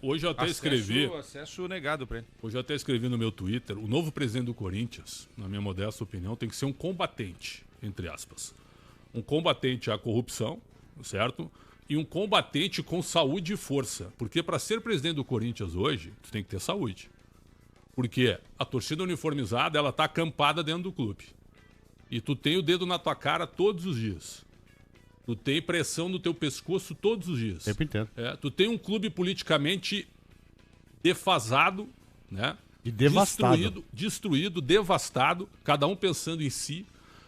Hoje eu até escrevi. Acesso negado para ele. Hoje eu até escrevi no meu Twitter: o novo presidente do Corinthians, na minha modesta opinião, tem que ser um combatente, entre aspas. Um combatente à corrupção, certo? E um combatente com saúde e força. Porque para ser presidente do Corinthians hoje, tu tem que ter saúde. Porque a torcida uniformizada, ela tá acampada dentro do clube. E tu tem o dedo na tua cara todos os dias. Tu tem pressão no teu pescoço todos os dias. Sempre entendo. Tu tem um clube politicamente defasado, né? E devastado. Destruído, devastado, cada um pensando em si.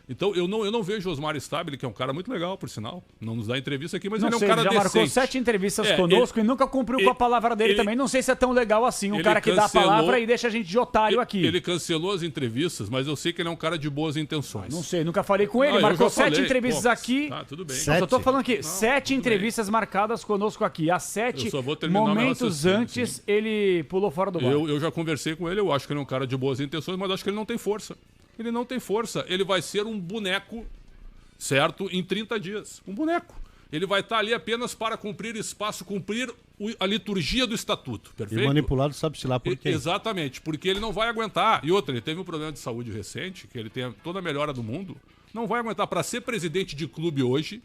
Então, eu não vejo o Osmar Stabile, que é um cara muito legal, por sinal. Não nos dá entrevista aqui, mas ele é um cara já decente. marcou 7 entrevistas conosco e nunca cumpriu com a palavra dele também. Não sei se é tão legal assim, um cara que dá a palavra e deixa a gente de otário aqui. Ele cancelou as entrevistas, mas eu sei que ele é um cara de boas intenções. Não sei, nunca falei com ele. Marcou 7 entrevistas aqui. Tá, tudo bem. Eu só tô falando aqui, 7 entrevistas marcadas conosco aqui. Há 7 momentos antes, ele pulou fora do bar. Eu já conversei com ele, eu acho que ele é um cara de boas intenções, mas acho que ele não tem força. Ele não tem força. Ele vai ser um boneco, certo? Em 30 dias. Um boneco. Ele vai estar ali apenas para cumprir espaço, cumprir a liturgia do estatuto. Perfeito? E manipulado sabe-se lá por quê. Exatamente, porque ele não vai aguentar. E outra, ele teve um problema de saúde recente, que ele tem toda a melhora do mundo. Não vai aguentar. Para ser presidente de clube hoje,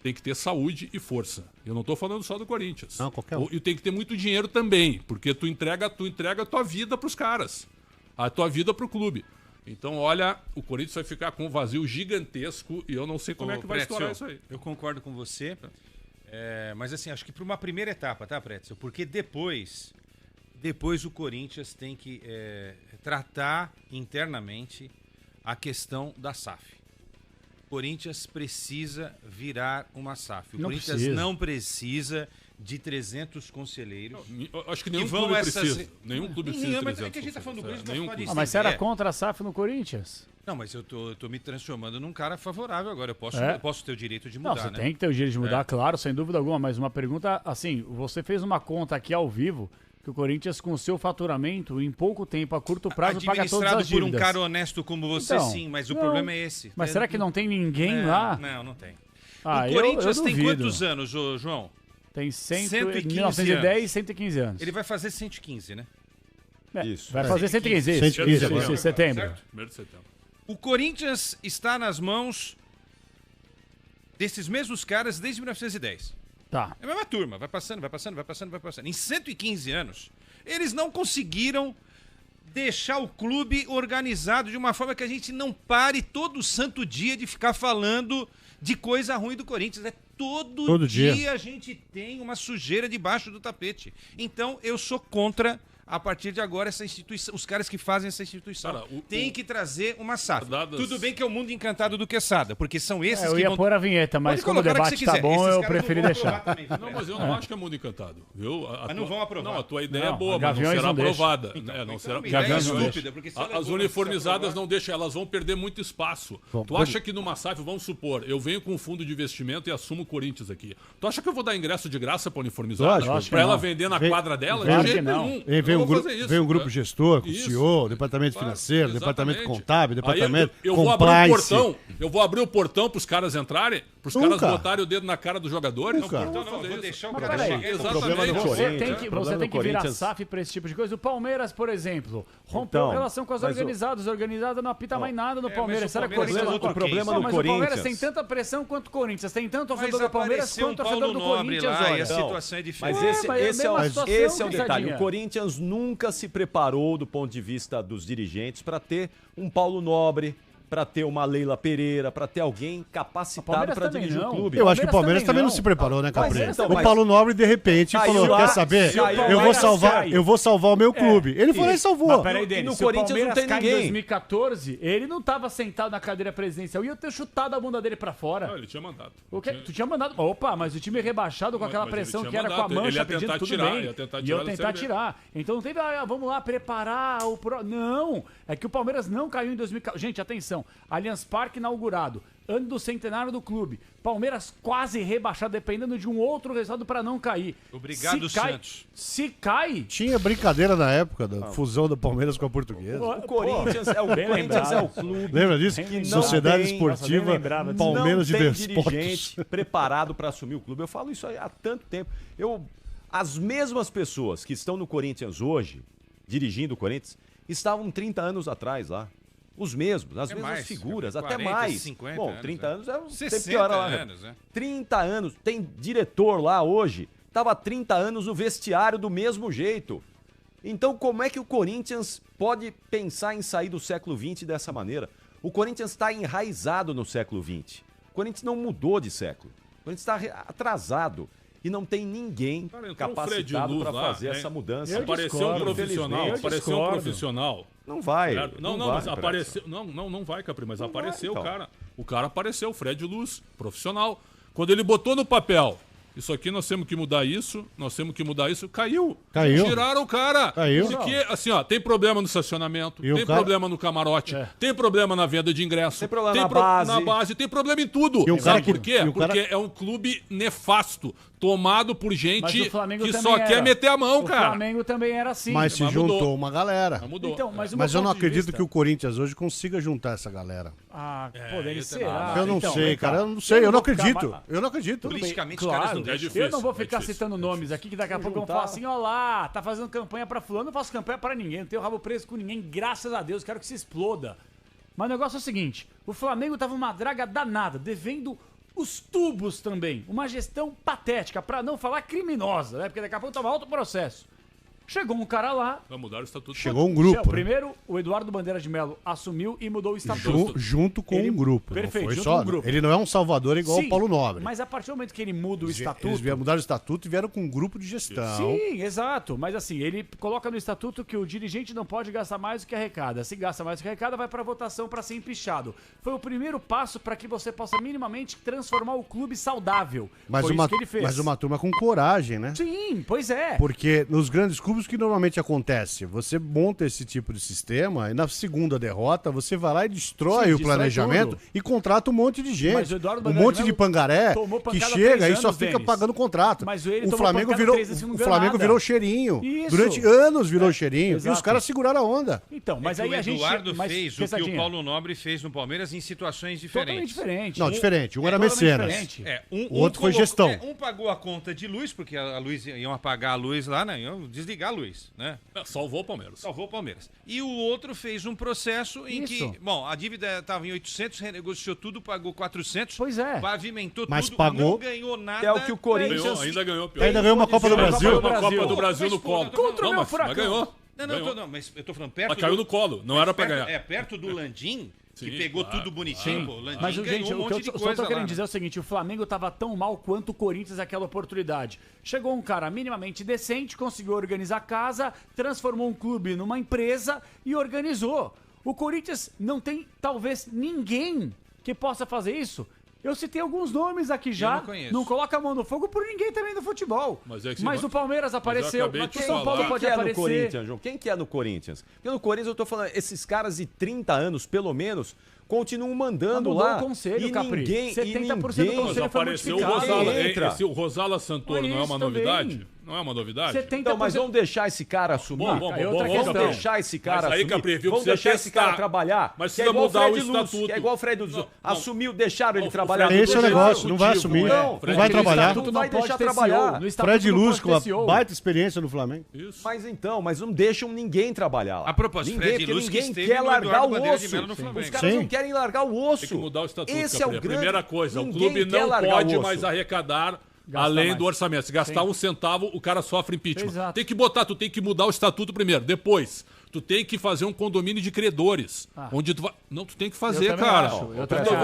tem que ter saúde e força. Eu não estou falando só do Corinthians. Não, qualquer um. E tem que ter muito dinheiro também, porque tu entrega a tua vida para os caras. A tua vida para o clube. Então, olha, o Corinthians vai ficar com um vazio gigantesco e eu não sei como é que vai estourar isso aí. Eu concordo com você, mas assim, acho que para uma primeira etapa, tá, Pretzel? Porque depois o Corinthians tem que tratar internamente a questão da SAF. O Corinthians precisa virar uma SAF. O Corinthians não precisa de 300 conselheiros. Acho que nenhum clube precisa. Nenhum clube precisa de 300 é que a gente tá falando do Corinthians, mas você era contra a SAF no Corinthians? Não, mas eu tô me transformando num cara favorável agora. Eu posso ter o direito de mudar, não, você tem que ter o direito de mudar, claro, sem dúvida alguma. Mas uma pergunta, assim, você fez uma conta aqui ao vivo que o Corinthians, com o seu faturamento, em pouco tempo, a curto prazo, paga todas as dívidas. Por um cara honesto como você, então, sim, mas o problema é esse. Mas será que não tem ninguém lá? Não tem. O Corinthians tem quantos anos, João? Tem 1910 e 115 anos. Ele vai fazer 115, né? Isso. Vai fazer 115, isso, em setembro. Certo? 1º de setembro. O Corinthians está nas mãos desses mesmos caras desde 1910. Tá. É a mesma turma, vai passando. Em 115 anos, eles não conseguiram deixar o clube organizado de uma forma que a gente não pare todo santo dia de ficar falando de coisa ruim do Corinthians. Todo dia a gente tem uma sujeira debaixo do tapete. Então, eu sou contra, a partir de agora, essa instituição, os caras que fazem essa instituição. Cara, tem que trazer uma SAF. Tudo bem que é o mundo encantado do Quesada, porque são esses que eu ia pôr a vinheta, mas como o debate tá bom, eu preferi deixar. Também, não, mas eu não acho que é mundo encantado. Viu? Mas não vão aprovar. Não, a tua ideia é boa, mas não será aprovada. Então, não será estúpida, porque as uniformizadas não deixam, elas vão perder muito espaço. Tu acha que numa SAF, vamos supor, eu venho com um fundo de investimento e assumo o Corinthians aqui. Tu acha que eu vou dar ingresso de graça pra uniformizada? Pra ela vender na quadra dela? De jeito nenhum. Vem um grupo gestor, com o CEO, departamento financeiro, departamento contábil, departamento eu compliance. Eu vou abrir o portão pros caras entrarem, pros caras botarem o dedo na cara dos jogadores. Vou deixar o cara chegar. O problema do Corinthians. Você tem que virar SAF pra esse tipo de coisa. O Palmeiras, por exemplo, rompeu relação com as organizadas. Os organizados não apita mais nada no Palmeiras. Será que o problema do Corinthians? O Palmeiras tem tanta pressão quanto o Corinthians. Tem tanto torcedor do Palmeiras quanto torcedor do Corinthians. E a situação é diferente. Mas esse é o detalhe. O Corinthians nunca se preparou do ponto de vista dos dirigentes para ter um Paulo Nobre, para ter uma Leila Pereira, para ter alguém capacitado para dirigir o clube. Eu acho que o Palmeiras também não se preparou, né, Capri? O Paulo Nobre, de repente, falou, quer saber? Eu vou salvar o meu clube. Ele foi lá e salvou. Mas peraí, Denis, no Corinthians não tem ninguém. Em 2014, ele não estava sentado na cadeira presidencial. Ia ter chutado a bunda dele para fora. Não, ele tinha mandado. O quê? Tu tinha mandado? Opa, mas o time rebaixado com aquela pressão que era com a Mancha pedindo tudo bem. E eu tentar tirar. Então não teve, vamos lá, preparar o... Não, é que o Palmeiras não caiu em 2014. Gente, atenção. Allianz Parque inaugurado, ano do centenário do clube. Palmeiras quase rebaixado, dependendo de um outro resultado para não cair. Obrigado, Santos. Se cai... Tinha brincadeira na época da fusão do Palmeiras com a Portuguesa. O Corinthians é o clube. Lembra disso? Sociedade Esportiva Palmeiras de Desportos. Desportos. Dirigente preparado para assumir o clube. Eu falo isso há tanto tempo. As mesmas pessoas que estão no Corinthians hoje, dirigindo o Corinthians, estavam 30 anos atrás lá. Os mesmos, as mesmas figuras, 40, até mais. 50 Bom, anos, 30 anos é um 60 tempo pior lá. anos, né? 30 anos, tem diretor lá hoje, estava há 30 anos no vestiário do mesmo jeito. Então como é que o Corinthians pode pensar em sair do século XX dessa maneira? O Corinthians está enraizado no século XX. O Corinthians não mudou de século. O Corinthians está atrasado. E não tem ninguém capacitado para fazer essa mudança. Apareceu um profissional. Não vai. Mas apareceu. Não vai, Capri, mas apareceu o cara. O cara apareceu, o Fred Luz, profissional. Quando ele botou no papel, isso aqui nós temos que mudar isso, caiu. Tiraram o cara. Porque, assim, ó, tem problema no estacionamento, tem problema no camarote, tem problema na venda de ingresso, tem problema na base, tem problema em tudo. Sabe por quê? Porque é um clube nefasto, tomado por gente que só quer meter a mão, cara. O Flamengo também era assim. Mas se juntou uma galera. Então, mas eu não acredito que o Corinthians hoje consiga juntar essa galera. Poderia ser. Eu não sei, cara. Eu não sei. Eu não acredito. Eu não acredito. Politicamente, os caras não é difícil. Eu não vou ficar citando nomes aqui, que daqui a pouco eu vou falar assim, ó lá, tá fazendo campanha pra fulano. Eu não faço campanha pra ninguém, não tenho rabo preso com ninguém, graças a Deus, quero que se exploda. Mas o negócio é o seguinte, o Flamengo tava uma draga danada, devendo os tubos também. Uma gestão patética, pra não falar criminosa, né? Porque daqui a pouco tava alto processo. Chegou um cara lá. Vai mudar o estatuto. Chegou um grupo. Primeiro, o Eduardo Bandeira de Mello assumiu e mudou o estatuto. Junto com um grupo. Perfeito, não foi só, com um grupo. Ele não é um salvador igual o Paulo Nobre. Mas a partir do momento que ele muda o estatuto. Eles mudaram o estatuto e vieram com um grupo de gestão. Sim, exato. Mas assim, ele coloca no estatuto que o dirigente não pode gastar mais do que arrecada. Se gasta mais do que arrecada, vai para votação para ser empichado. Foi o primeiro passo para que você possa minimamente transformar o clube saudável. Mas foi isso que ele fez. Mas uma turma com coragem, né? Sim, pois é. Porque nos grandes clubes que normalmente acontece, você monta esse tipo de sistema e na segunda derrota você vai lá e destrói o planejamento e contrata um monte de gente. Um monte de pangaré que chega e só fica pagando contrato. Mas o Flamengo virou cheirinho. Isso. Durante anos virou cheirinho. Exato. E os caras seguraram a onda. Então, mas aí o a gente... Eduardo fez o que o Paulo Nobre fez no Palmeiras em situações diferentes. Totalmente diferente. Não, diferente. Um era mecenas. O outro foi gestão. Um pagou a conta de luz, porque a luz iam apagar a luz lá, né? Iam desligar a luz, né? Salvou o Palmeiras. Salvou o Palmeiras. E o outro fez um processo em que, bom, a dívida estava em 800, renegociou tudo, pagou 400. Pois é. Pavimentou mas tudo, pagou, não ganhou nada. É o que o Corinthians... Ainda ganhou. Ainda ganhou uma Copa do Brasil. Uma Copa do Brasil no colo. Contra o meu furacão. Mas ganhou. Não, mas eu tô falando perto. Mas caiu no colo, não era pra ganhar. É perto do Landim, que pegou tudo bonitinho. Pô, Landim mas, gente, um monte de coisa. Só tô querendo dizer o seguinte: o Flamengo tava tão mal quanto o Corinthians naquela oportunidade. Chegou um cara minimamente decente, conseguiu organizar a casa, transformou um clube numa empresa e organizou. O Corinthians não tem, talvez, ninguém que possa fazer isso. Eu citei alguns nomes aqui já. Não coloca a mão no fogo por ninguém também do futebol. Mas o Palmeiras apareceu. Mas o São Paulo pode aparecer. No Corinthians, João? Quem que é no Corinthians? Porque no Corinthians eu tô falando, esses caras de 30 anos, pelo menos, continuam mandando lá. O conselho, e Capri. ninguém, 70% do conselho apareceu foi o Rosala Santoro, não é uma novidade? Também. Não é uma novidade? Então, mas vamos deixar esse cara assumir. Vamos deixar esse cara assumir. Capri, vamos deixar esse cara trabalhar. Mas precisa mudar o estatuto. Que é igual o Fred Luz. Assumiu, deixaram ele trabalhar. Esse é o negócio, não vai assumir. Não vai trabalhar. Não vai deixar trabalhar. Fred Luz com a baita experiência no Flamengo. Isso. Mas não deixam ninguém trabalhar lá. A propósito, Fred Luz que ninguém quer largar o osso. Os caras não querem largar o osso. Tem que mudar o estatuto, Esse é o grande... Primeira coisa, o clube não pode mais arrecadar além do orçamento. Se gastar um centavo, o cara sofre impeachment. Exato. Tu tem que mudar o estatuto primeiro. Depois, tu tem que fazer um condomínio de credores. Onde tu vai... Não, tu tem que fazer, cara.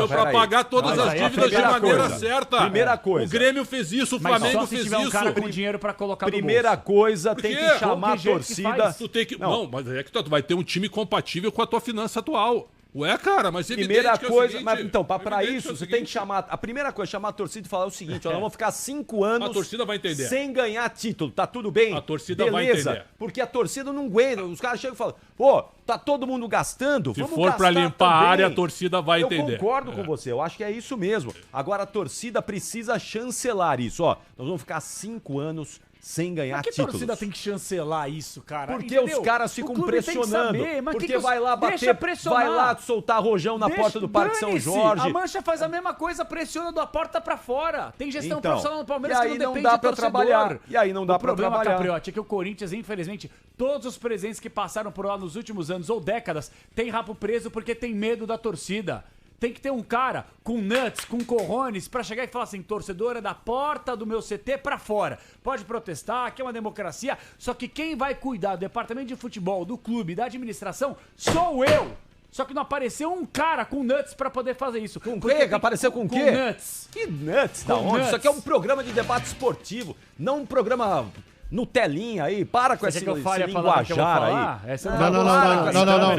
Pra pagar todas as dívidas de maneira certa. Primeira coisa. O Grêmio fez isso, o Flamengo fez isso. Um cara com dinheiro pra colocar Primeira coisa, tem que chamar a torcida. Tu tem que... Não, mas é que tu vai ter um time compatível com a tua finança atual. Ué, cara, mas primeira coisa, mas então, para isso, você tem que chamar, a primeira coisa, chamar a torcida e falar o seguinte, ó, nós vamos ficar 5 anos a torcida vai entender. Sem ganhar título, tá tudo bem? A torcida vai entender. Porque a torcida não aguenta, os caras chegam e falam, pô, tá todo mundo gastando, vamos gastar. Se for pra limpar a área, a torcida vai entender. Eu concordo com você, eu acho que é isso mesmo. Agora a torcida precisa chancelar isso, ó, nós vamos ficar 5 anos sem ganhar títulos. Por que a torcida tem que chancelar isso, cara? Porque entendeu? Os caras ficam pressionando. Saber, porque vai lá bater, vai lá soltar rojão na porta do Parque São Jorge. A Mancha faz a mesma coisa, pressiona da porta pra fora. Tem gestão profissional no Palmeiras que não dá pra trabalhar. E aí não dá pra trabalhar. O problema, Capriotti, é que o Corinthians, infelizmente, todos os presidentes que passaram por lá nos últimos anos ou décadas, tem rabo preso porque tem medo da torcida. Tem que ter um cara com nuts, com cojones, pra chegar e falar assim, torcedor é da porta do meu CT pra fora. Pode protestar, aqui é uma democracia, só que quem vai cuidar do departamento de futebol, do clube, da administração, sou eu. Só que não apareceu um cara com nuts pra poder fazer isso. Com o quê? Apareceu com o quê? Com nuts. Que nuts? Da onde? Nuts. Isso aqui é um programa de debate esportivo, não um programa... Nutelinha aí, para com esse linguajar aí. Não.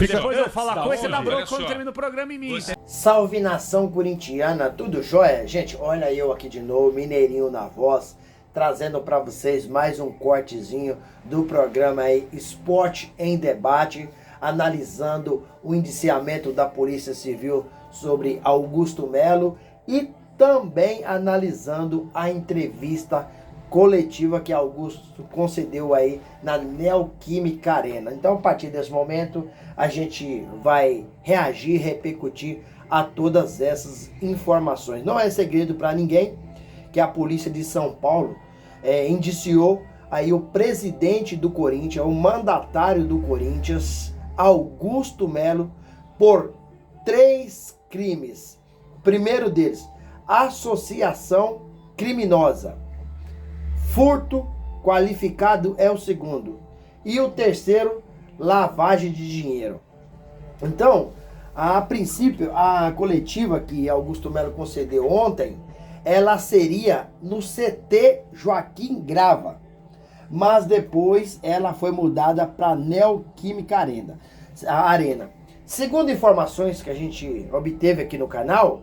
Depois eu falo a coisa, você dá bronca quando termina o programa em mim. Salve nação corintiana, tudo jóia? Gente, olha eu aqui de novo, Mineirinho na voz, trazendo pra vocês mais um cortezinho do programa aí Esporte em Debate, analisando o indiciamento da Polícia Civil sobre Augusto Melo e também analisando a entrevista coletiva que Augusto concedeu aí na Neoquímica Arena. Então, a partir desse momento, a gente vai reagir, repercutir a todas essas informações. Não é segredo para ninguém que a Polícia de São Paulo indiciou aí o presidente do Corinthians, o mandatário do Corinthians, Augusto Melo, por 3 crimes. O primeiro deles, associação criminosa. Furto qualificado é o segundo. E o terceiro, lavagem de dinheiro. Então, a princípio, a coletiva que Augusto Melo concedeu ontem, ela seria no CT Joaquim Grava. Mas depois ela foi mudada para Neoquímica Arena. Segundo informações que a gente obteve aqui no canal,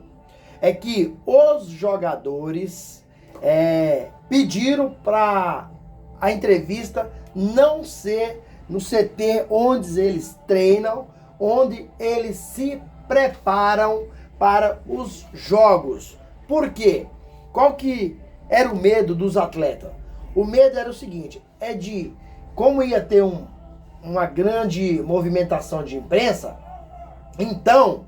é que os jogadores pediram para a entrevista não ser no CT onde eles treinam, onde eles se preparam para os jogos. Por quê? Qual que era o medo dos atletas? O medo era o seguinte, como ia ter uma grande movimentação de imprensa, então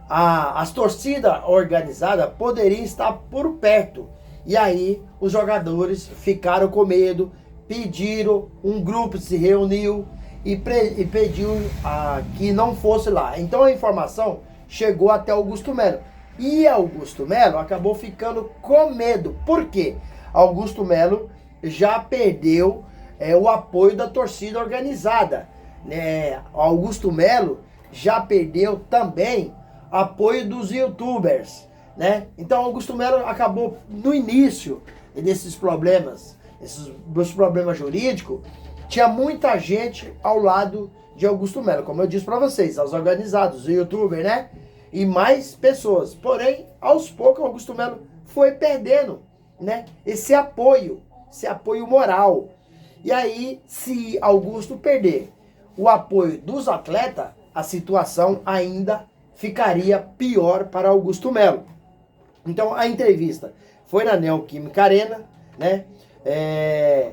as torcidas organizadas poderiam estar por perto. E aí os jogadores ficaram com medo, pediram, um grupo se reuniu e pediu que não fosse lá. Então a informação chegou até Augusto Melo. E Augusto Melo acabou ficando com medo. Por quê? Augusto Melo já perdeu o apoio da torcida organizada. Augusto Melo já perdeu também apoio dos youtubers, né? Então Augusto Melo acabou no início desses problemas, dos problemas jurídicos, tinha muita gente ao lado de Augusto Melo, como eu disse para vocês, os organizados, os youtubers, né? E mais pessoas. Porém, aos poucos Augusto Melo foi perdendo, né? Esse apoio moral. E aí, se Augusto perder o apoio dos atletas, a situação ainda ficaria pior para Augusto Melo. Então a entrevista foi na Neoquímica Arena, né?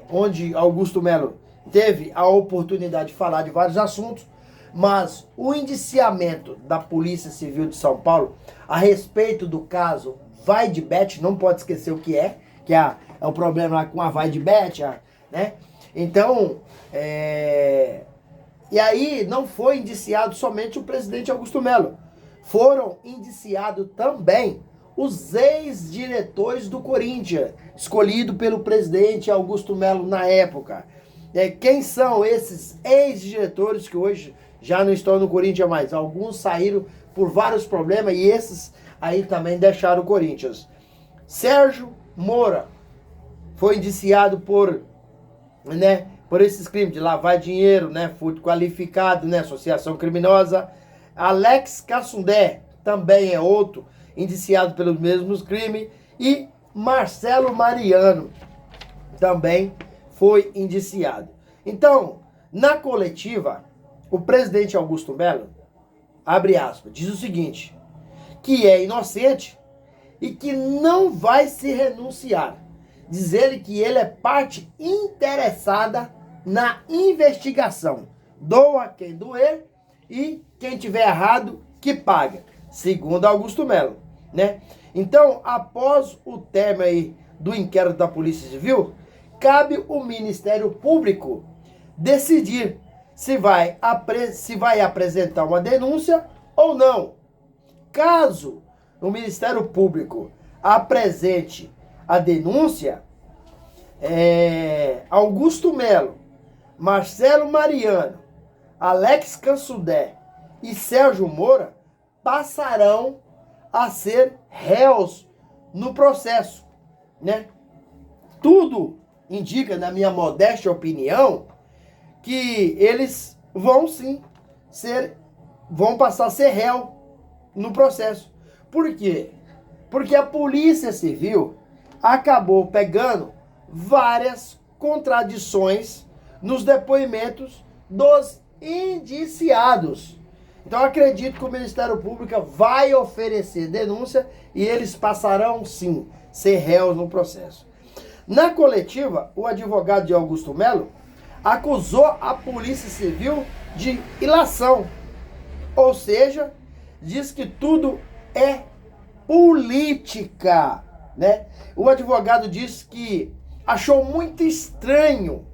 Onde Augusto Melo teve a oportunidade de falar de vários assuntos, mas o indiciamento da Polícia Civil de São Paulo a respeito do caso Vaidbet, não pode esquecer o que é um problema lá com a Vaidbet, né? Então, e aí não foi indiciado somente o presidente Augusto Melo. Foram indiciados também os ex-diretores do Corinthians, escolhido pelo presidente Augusto Melo na época. Quem são esses ex-diretores que hoje já não estão no Corinthians mais? Alguns saíram por vários problemas e esses aí também deixaram o Corinthians. Sérgio Moura foi indiciado por esses crimes de lavar dinheiro, furto qualificado, associação criminosa. Alex Cassundé também é outro indiciado pelos mesmos crimes. E Marcelo Mariano também foi indiciado. Então, na coletiva, o presidente Augusto Melo, abre aspas, diz o seguinte, que é inocente e que não vai se renunciar. Diz ele que ele é parte interessada na investigação. Doa quem doer e quem tiver errado que paga, segundo Augusto Melo, né? Então, após o término aí do inquérito da Polícia Civil, cabe o Ministério Público decidir se vai apresentar uma denúncia ou não. Caso o Ministério Público apresente a denúncia, Augusto Melo, Marcelo Mariano, Alex Cansudé e Sérgio Moura passarão a ser réus no processo, né? Tudo indica, na minha modesta opinião, que eles vão sim vão passar a ser réu no processo. Por quê? Porque a Polícia Civil acabou pegando várias contradições nos depoimentos dos indiciados. Então eu acredito que o Ministério Público vai oferecer denúncia e eles passarão sim ser réus no processo. Na coletiva, o advogado de Augusto Melo acusou a Polícia Civil de ilação, ou seja, diz que tudo é política, né? O advogado disse que achou muito estranho,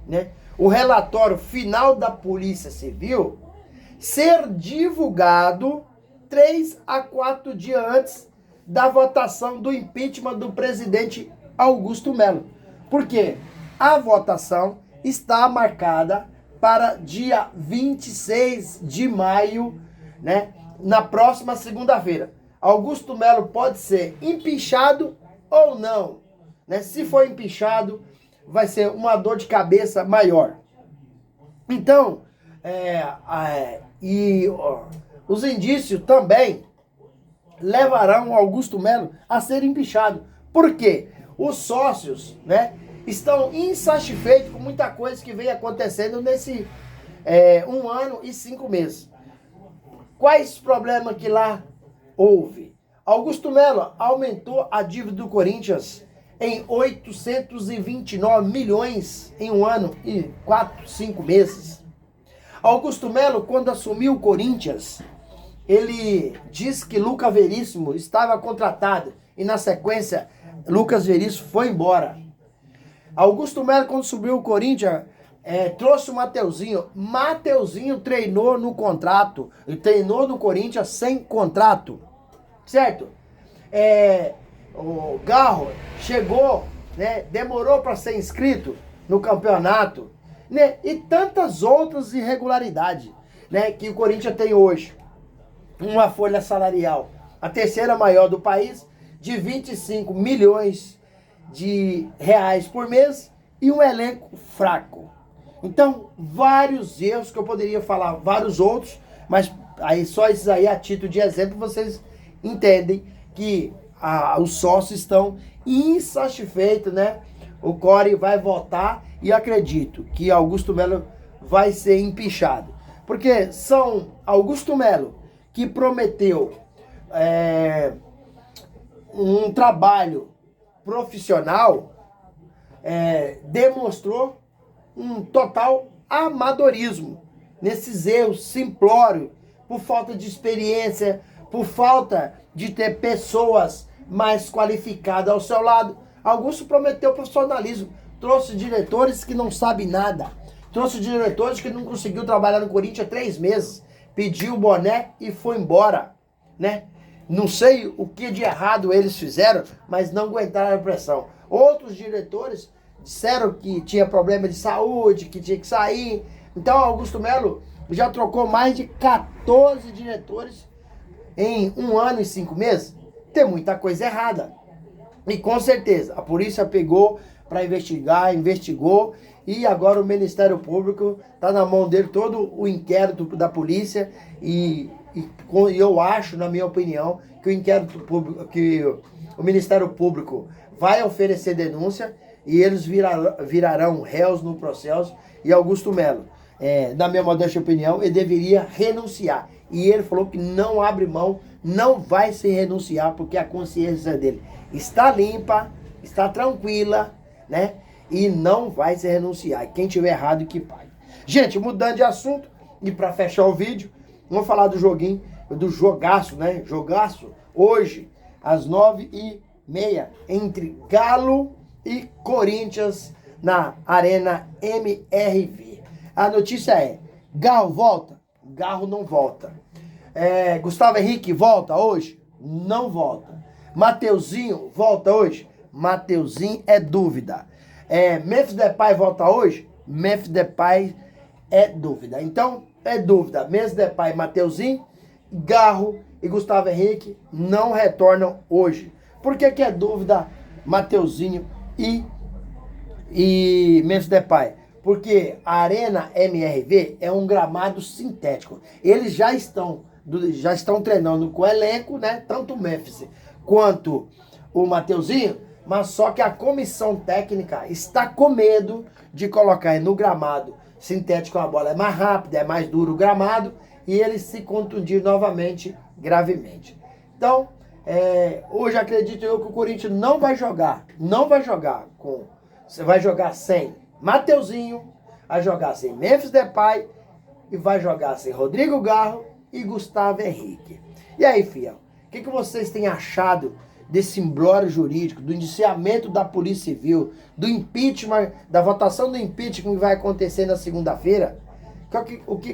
né, o relatório final da Polícia Civil ser divulgado 3 a 4 dias antes da votação do impeachment do presidente Augusto Melo. Por quê? A votação está marcada para dia 26 de maio, né, na próxima segunda-feira. Augusto Melo pode ser empichado ou não, né? Se for empichado, vai ser uma dor de cabeça maior. Então, os indícios também levarão Augusto Melo a ser empichado. Por quê? Os sócios, né, estão insatisfeitos com muita coisa que vem acontecendo nesse 1 ano e 5 meses. Quais problemas que lá houve? Augusto Melo aumentou a dívida do Corinthians em 829 milhões em 1 ano e 4, 5 meses. Augusto Melo, quando assumiu o Corinthians, ele disse que Lucas Veríssimo estava contratado e na sequência Lucas Veríssimo foi embora. Augusto Melo, quando subiu o Corinthians, trouxe o Mateuzinho. Mateuzinho treinou no contrato, ele treinou no Corinthians sem contrato, certo? O Garro chegou, né, demorou para ser inscrito no campeonato, né, e tantas outras irregularidades, né, que o Corinthians tem hoje. Uma folha salarial, a terceira maior do país, de 25 milhões de reais por mês e um elenco fraco. Então, vários erros que eu poderia falar, vários outros, mas aí só esses aí a título de exemplo vocês entendem que os sócios estão insatisfeitos, né? O Core vai votar e acredito que Augusto Melo vai ser empichado. Porque são Augusto Melo que prometeu um trabalho profissional, demonstrou um total amadorismo nesses erros simplórios, por falta de experiência, por falta de ter pessoas mais qualificadas ao seu lado. Augusto prometeu profissionalismo, trouxe diretores que não sabem nada, trouxe diretores que não conseguiu trabalhar no Corinthians há 3 meses, pediu o boné e foi embora, né? Não sei o que de errado eles fizeram, mas não aguentaram a pressão. Outros diretores disseram que tinha problema de saúde, que tinha que sair. Então Augusto Melo já trocou mais de 14 diretores em 1 ano e 5 meses. Tem muita coisa errada. E com certeza a polícia pegou para investigar, investigou, e agora o Ministério Público está na mão dele todo o inquérito da polícia e eu acho, na minha opinião, que o inquérito público, que o Ministério Público vai oferecer denúncia e eles virarão réus no processo. E Augusto Melo, na minha modesta opinião, ele deveria renunciar. e ele falou que não abre mão, não vai se renunciar, porque a consciência dele está limpa, está tranquila, né? E não vai se renunciar. E quem tiver errado, que pague. Gente, mudando de assunto, e para fechar o vídeo, vamos falar do joguinho, do jogaço, né? Jogaço, hoje, às 9h30, entre Galo e Corinthians, na Arena MRV. A notícia é, Galo volta? Galo não volta. Gustavo Henrique volta hoje? Não volta. Mateuzinho volta hoje? Mateuzinho é dúvida. Memphis Depay volta hoje? Memphis Depay é dúvida. Então, é dúvida. Memphis Depay, Mateuzinho, Garro e Gustavo Henrique não retornam hoje. Por que é dúvida Mateuzinho e Memphis Depay? Porque a Arena MRV é um gramado sintético. Eles já estão treinando com o elenco, né? Tanto o Memphis quanto o Mateuzinho, mas só que a comissão técnica está com medo de colocar no gramado sintético a bola é mais rápida, é mais duro o gramado, e eles se contundir novamente, gravemente. Então, hoje acredito eu que o Corinthians não vai jogar com... Você vai jogar sem Mateuzinho, vai jogar sem Memphis Depay e vai jogar sem Rodrigo Garro e Gustavo Henrique. E aí, fiel, o que vocês têm achado desse imbróglio jurídico, do indiciamento da Polícia Civil, do impeachment, da votação do impeachment que vai acontecer na segunda-feira?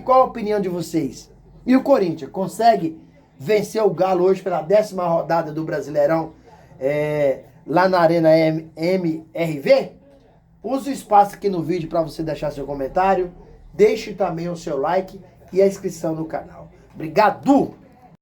Qual a opinião de vocês? E o Corinthians consegue vencer o Galo hoje pela 10ª rodada do Brasileirão lá na Arena MRV? Use o espaço aqui no vídeo para você deixar seu comentário. Deixe também o seu like e a inscrição no canal. Obrigado!